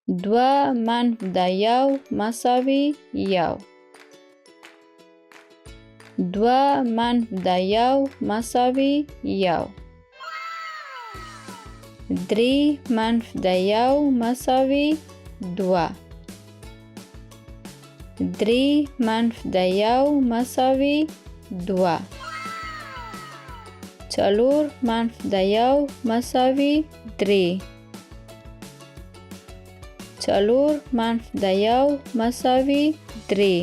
دوه منفي د یو مساوي یو. دوه منفي د یو مساوي یو. درې منفي د یو مساوي دوه. درې منفي د یو مساوي دوه. څلور منفي د یو مساوي درې. څلور منفي د یو مساوي درې.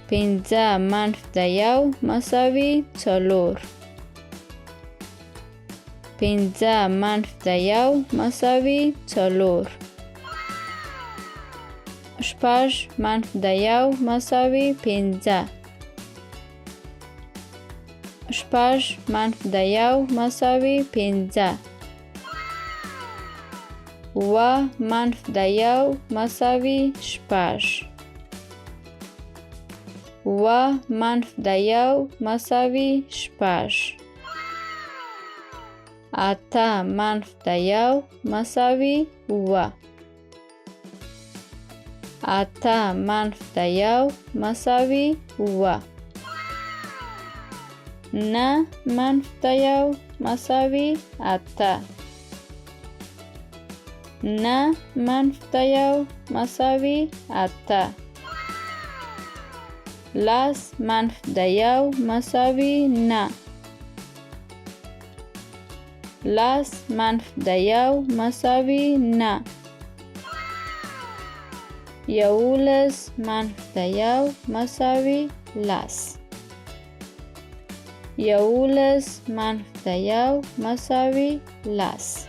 پنځه منفي د یو مساوي څلور. پنځه منفي د یو مساوي څلور. شپږ منفي د یو مساوي پنځه. شپږ منفي د یو مساوي پنځه. اووه منفي د یو مساوي شپږ. اووه منفي د یو مساوي شپږ. اته منفي د یو مساوي اووه. اته منفي د یو مساوي اووه. نه منفي د یو مساوي اته. نه منفي د یو مساوي اته. لس منفي د یو مساوي نه. لس منفي د یو مساوي نه. یولس منفي د یو مساوي لس. یولس منفي د یو مساوي لس.